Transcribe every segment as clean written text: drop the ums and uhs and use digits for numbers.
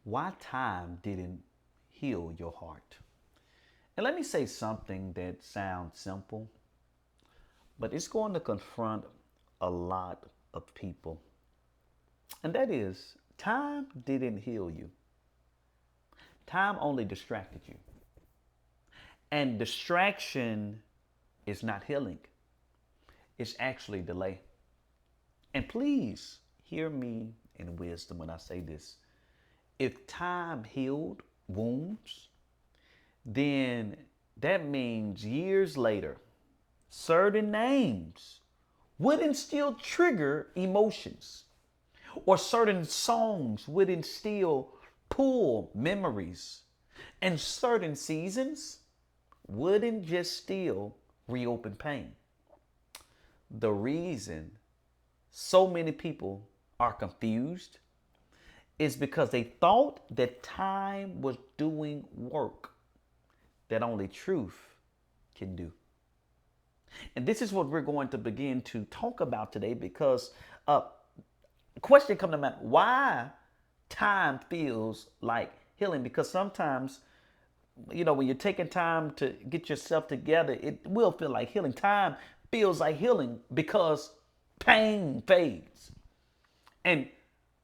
why time didn't heal your heart. And let me say something that sounds simple, but it's going to confront a lot of people. And that is, time didn't heal you. Time only distracted you. And distraction is not healing, it's actually delay. And please hear me in wisdom when I say this. If time healed wounds, then that means years later, certain names wouldn't still trigger emotions, or certain songs wouldn't still pull memories, and certain seasons wouldn't just still reopen pain. The reason so many people are confused is because they thought that time was doing work that only truth can do. And this is what we're going to begin to talk about today because a question comes to mind: why time feels like healing? Because sometimes, when you're taking time to get yourself together, it will feel like healing. Time feels like healing because pain fades. And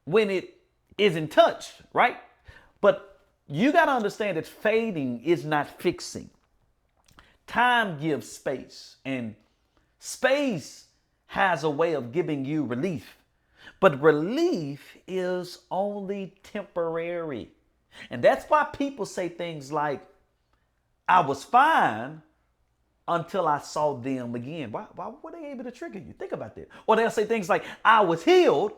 when it isn't touched, right? But you got to understand that fading is not fixing. Time gives space, and space has a way of giving you relief. But relief is only temporary. And that's why people say things like, I was fine until I saw them again. Why were they able to trigger you? Think about that. Or they'll say things like, I was healed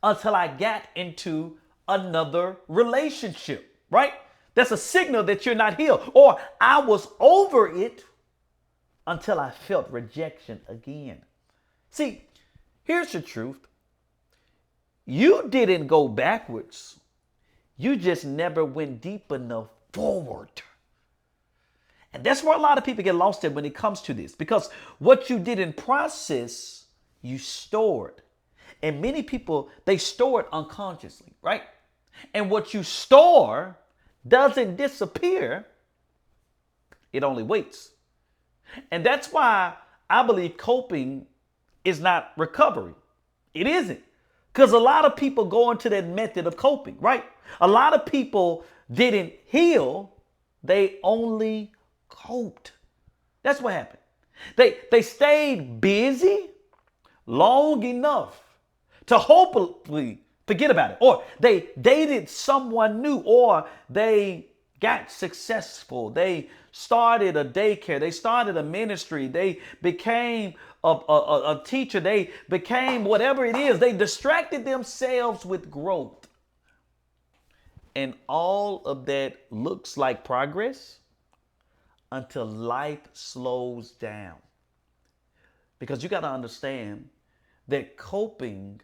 until I got into another relationship, right? That's a signal that you're not healed. Or I was over it until I felt rejection again. See, here's the truth. You didn't go backwards. You just never went deep enough forward. And that's where a lot of people get lost in when it comes to this. Because what you didn't process, you stored. And many people, they store it unconsciously, right? And what you store doesn't disappear. It only waits. And that's why I believe coping is not recovery. It isn't. Because a lot of people go into that method of coping, right? A lot of people didn't heal. They only coped. That's what happened. They stayed busy long enough to hopefully forget about it. Or they dated someone new, or they got successful. They started a daycare. They started a ministry. They became a teacher. They became whatever it is. They distracted themselves with growth. And all of that looks like progress until life slows down. Because you got to understand that coping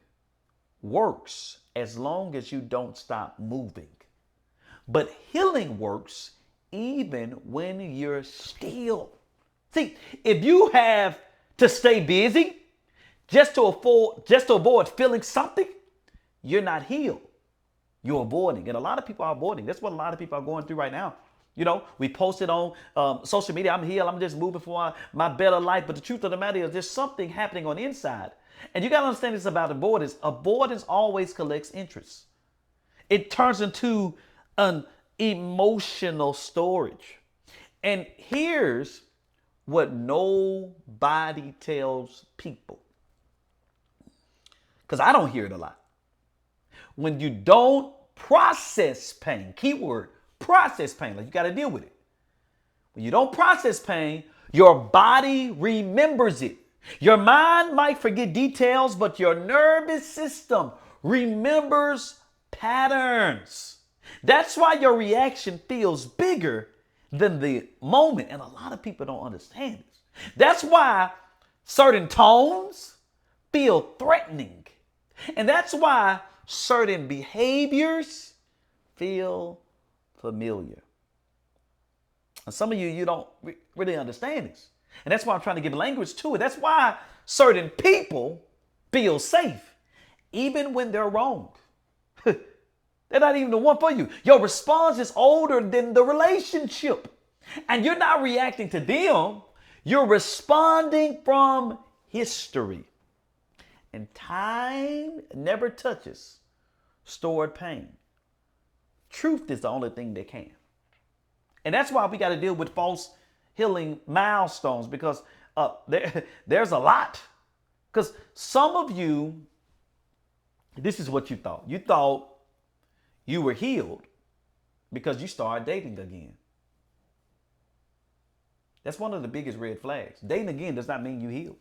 works as long as you don't stop moving. But healing works even when you're still. See, if you have to stay busy just to avoid feeling something, you're not healed. You're avoiding. And a lot of people are avoiding. That's what a lot of people are going through right now. We posted on social media, I'm healed, I'm just moving for my better life. But the truth of the matter is there's something happening on the inside. And you got to understand this about avoidance. Avoidance always collects interest. It turns into an emotional storage. And here's what nobody tells people, because I don't hear it a lot. When you don't process pain, keyword, process pain, like you got to deal with it. When you don't process pain, your body remembers it. Your mind might forget details, but your nervous system remembers patterns. That's why your reaction feels bigger than the moment. And a lot of people don't understand this. That's why certain tones feel threatening. And that's why certain behaviors feel familiar. And some of you don't really understand this. And that's why I'm trying to give language to it. That's why certain people feel safe, even when they're wrong. They're not even the one for you. Your response is older than the relationship. And you're not reacting to them. You're responding from history. And time never touches stored pain. Truth is the only thing that can. And that's why we got to deal with false healing milestones, because there's a lot. Because some of you, this is what you thought. You thought you were healed because you started dating again. That's one of the biggest red flags. Dating again does not mean you healed,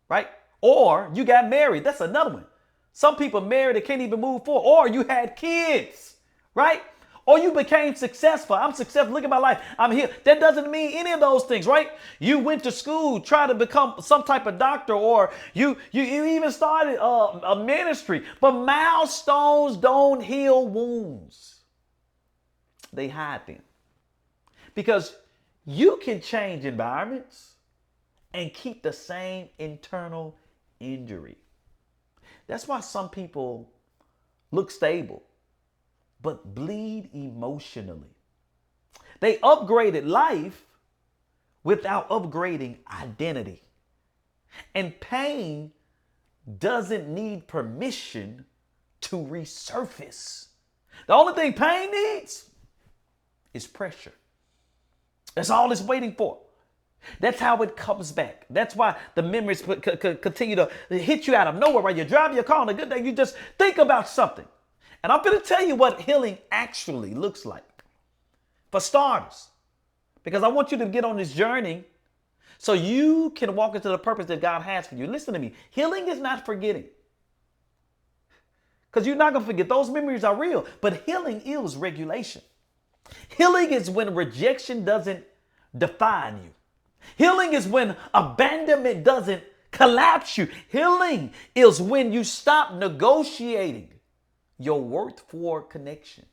right? Or you got married. That's another one. Some people married that can't even move forward. Or you had kids, right? Or you became successful. I'm successful. Look at my life. I'm here. That doesn't mean any of those things, right? You went to school, try to become some type of doctor, or you even started a ministry. But milestones don't heal wounds. They hide them. Because you can change environments and keep the same internal injury. That's why some people look stable but bleed emotionally. They upgraded life without upgrading identity. And pain doesn't need permission to resurface. The only thing pain needs is pressure. That's all it's waiting for. That's how it comes back. That's why the memories continue to hit you out of nowhere while you're driving your car on a good day. You just think about something. And I'm going to tell you what healing actually looks like. For starters, because I want you to get on this journey so you can walk into the purpose that God has for you. Listen to me. Healing is not forgetting. Because you're not going to forget. Those memories are real. But healing is regulation. Healing is when rejection doesn't define you. Healing is when abandonment doesn't collapse you. Healing is when you stop negotiating your worth for connection.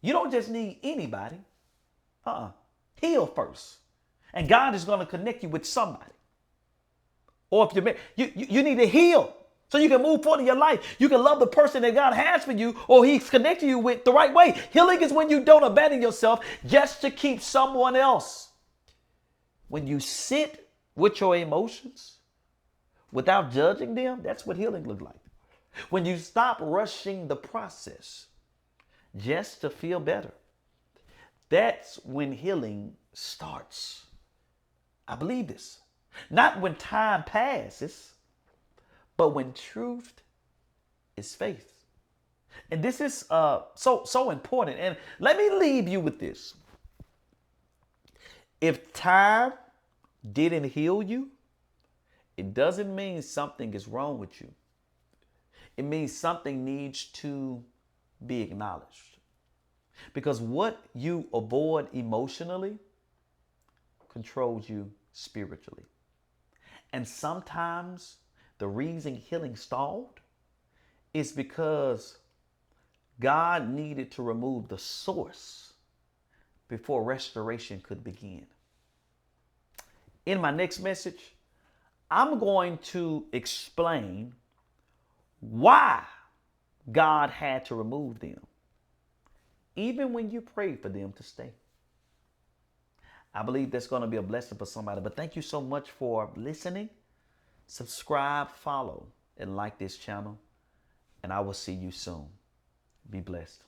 You don't just need anybody. Heal first. And God is going to connect you with somebody. Or if you're married, you need to heal so you can move forward in your life. You can love the person that God has for you, or He's connected you with the right way. Healing is when you don't abandon yourself just to keep someone else. When you sit with your emotions without judging them, that's what healing looks like. When you stop rushing the process just to feel better, that's when healing starts. I believe this. Not when time passes, but when truth is faith. And this is so important. And let me leave you with this. If time didn't heal you, it doesn't mean something is wrong with you. It means something needs to be acknowledged. Because what you avoid emotionally controls you spiritually. And sometimes the reason healing stalled is because God needed to remove the source before restoration could begin. In my next message, I'm going to explain why God had to remove them, even when you prayed for them to stay. I believe that's going to be a blessing for somebody. But thank you so much for listening. Subscribe, follow, and like this channel. And I will see you soon. Be blessed.